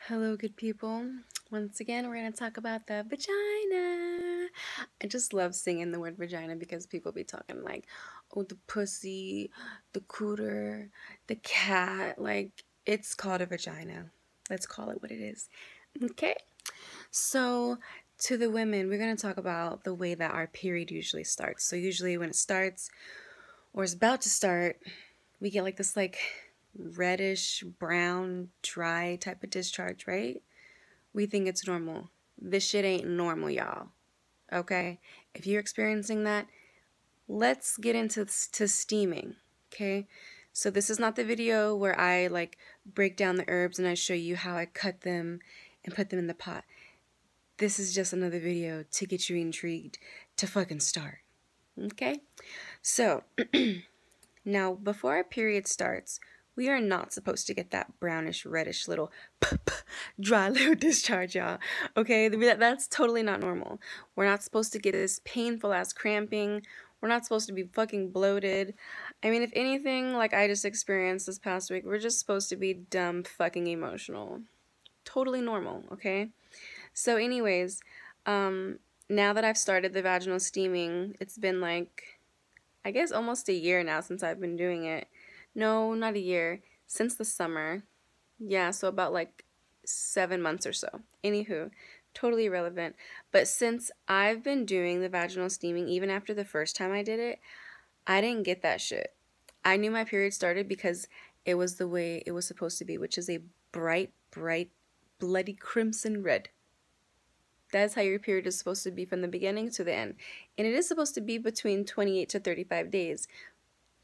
Hello, good people. Once again, we're going to talk about the vagina. I just love singing the word vagina because people be talking like, oh, the pussy, the cooter, the cat. Like, it's called a vagina. Let's call it what it is. Okay? So, to the women, we're going to talk about the way that our period usually starts. So, usually when it starts or is about to start, we get like this, reddish, brown, dry type of discharge, right? We think it's normal. This shit ain't normal, y'all. Okay? If you're experiencing that, let's get into steaming. Okay? So this is not the video where I break down the herbs and I show you how I cut them and put them in the pot. This is just another video to get you intrigued to fucking start. Okay? So, now before our period starts, we are not supposed to get that brownish, reddish little dry little discharge, y'all. Okay, that's totally not normal. We're not supposed to get this painful ass cramping. We're not supposed to be fucking bloated. I mean, if anything, like I just experienced this past week, we're just supposed to be dumb fucking emotional. Totally normal, okay? So anyways, now that I've started the vaginal steaming, it's been I guess almost a year now since I've been doing it. No, not a year. Since the summer. Yeah, so about 7 months or so. Anywho, totally irrelevant. But since I've been doing the vaginal steaming, even after the first time I did it, I didn't get that shit. I knew my period started because it was the way it was supposed to be, which is a bright, bright, bloody crimson red. That's how your period is supposed to be from the beginning to the end. And it is supposed to be between 28 to 35 days.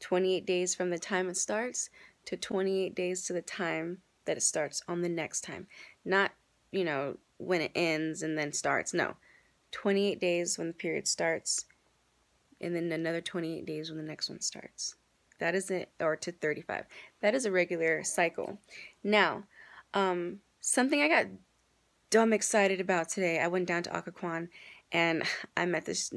28 days from the time it starts to 28 days to the time that it starts on the next time. Not, when it ends and then starts. No. 28 days when the period starts and then another 28 days when the next one starts. That is it, or to 35. That is a regular cycle. Now, something I got dumb excited about today. I went down to Occoquan and I met this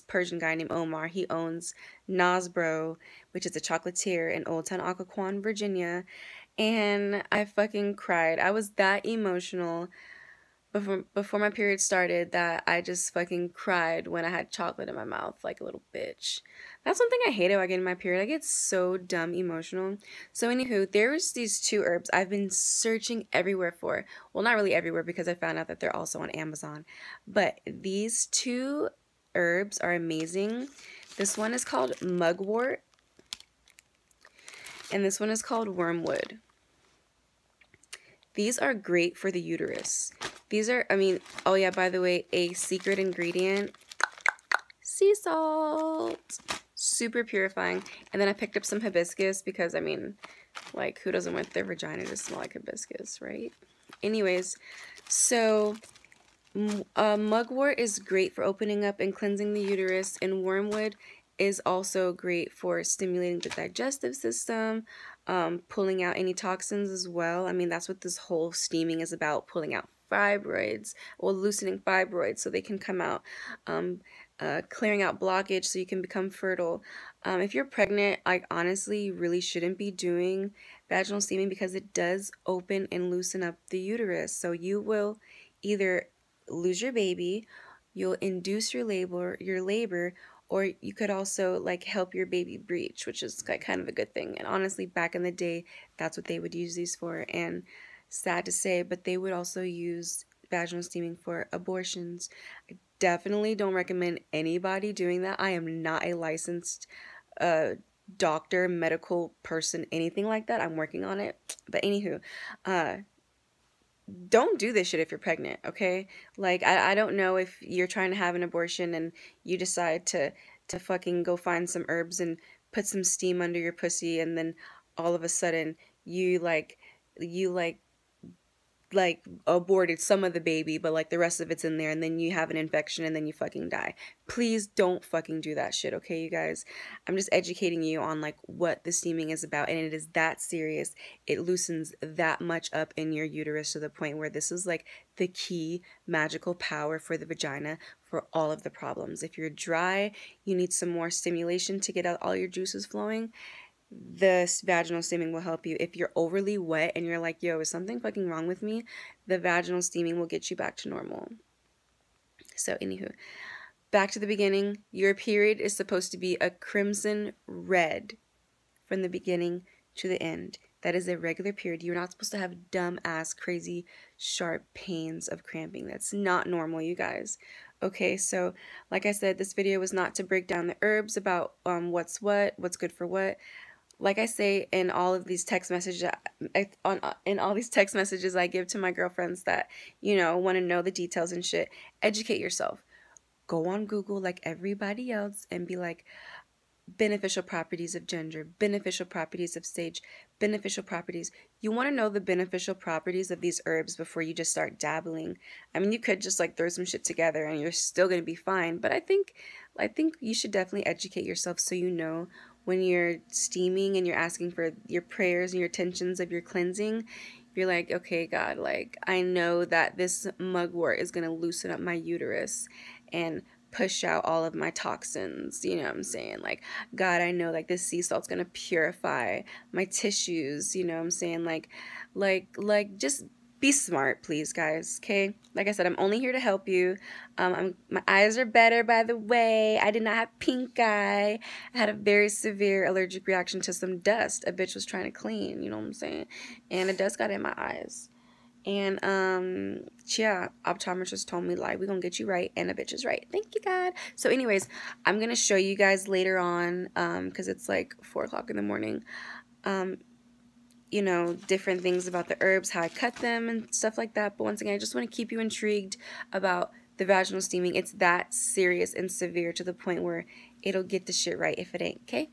Persian guy named Omar. He owns Nosbro, which is a chocolatier in Old Town Occoquan, Virginia. And I fucking cried. I was that emotional before my period started that I just fucking cried when I had chocolate in my mouth like a little bitch. That's something I hate about getting my period. I get so dumb emotional. So anywho, there's these two herbs I've been searching everywhere for. Well, not really everywhere because I found out that they're also on Amazon. But these two herbs are amazing. This one is called mugwort. And this one is called wormwood. These are great for the uterus. These are, oh yeah, by the way, a secret ingredient, sea salt. Super purifying. And then I picked up some hibiscus because, who doesn't want their vagina to smell like hibiscus, right? Anyways, so mugwort is great for opening up and cleansing the uterus, and wormwood is also great for stimulating the digestive system, pulling out any toxins as well. That's what this whole steaming is about, pulling out fibroids, or loosening fibroids so they can come out, clearing out blockage so you can become fertile. If you're pregnant, honestly, you really shouldn't be doing vaginal steaming because it does open and loosen up the uterus. So you will either lose your baby, you'll induce your labor, or you could also help your baby breech, which is kind of a good thing. And honestly, back in the day, that's what they would use these for. And sad to say, but they would also use vaginal steaming for abortions. I definitely don't recommend anybody doing that. I am not a licensed doctor, medical person, anything like that. I'm working on it. But anywho, don't do this shit if you're pregnant, okay? I don't know if you're trying to have an abortion and you decide to fucking go find some herbs and put some steam under your pussy, and then all of a sudden you aborted some of the baby, but the rest of it's in there, and then you have an infection and then you fucking die. Please don't fucking do that shit, okay, you guys? I'm just educating you on what the steaming is about, and it is that serious. It loosens that much up in your uterus to the point where this is the key magical power for the vagina for all of the problems. If you're dry, you need some more stimulation to get out all your juices flowing. this vaginal steaming will help you. If you're overly wet and you're like, yo, is something fucking wrong with me? The vaginal steaming will get you back to normal. So, anywho, back to the beginning. Your period is supposed to be a crimson red from the beginning to the end. That is a regular period. You're not supposed to have dumb ass, crazy, sharp pains of cramping. That's not normal, you guys. Okay, so like I said, this video was not to break down the herbs about what's good for what. Like I say in all of these text messages, in all these text messages I give to my girlfriends that, you know, want to know the details and shit, educate yourself. Go on Google like everybody else and be like, beneficial properties of ginger, beneficial properties of sage, beneficial properties. You want to know the beneficial properties of these herbs before you just start dabbling. I mean, you could just like throw some shit together and you're still going to be fine, but I think you should definitely educate yourself so you know when you're steaming and you're asking for your prayers and your intentions of your cleansing. You're like, okay, God, like, I know that this mugwort is going to loosen up my uterus and push out all of my toxins, you know what I'm saying? Like, God, I know like this sea salt's gonna purify my tissues, you know what I'm saying? Like just be smart, please, guys, okay? Like I said, I'm only here to help you. My eyes are better, by the way. I did not have pink eye. I had a very severe allergic reaction to some dust a bitch was trying to clean, you know what I'm saying? And the dust got in my eyes. And yeah, optometrist told me like, we're gonna get you right, and the bitch is right. Thank you, God. So anyways, I'm gonna show you guys later on, because it's like 4 o'clock in the morning, you know, different things about the herbs, how I cut them and stuff like that. But once again, I just want to keep you intrigued about the vaginal steaming. It's that serious and severe to the point where it'll get the shit right if it ain't, okay?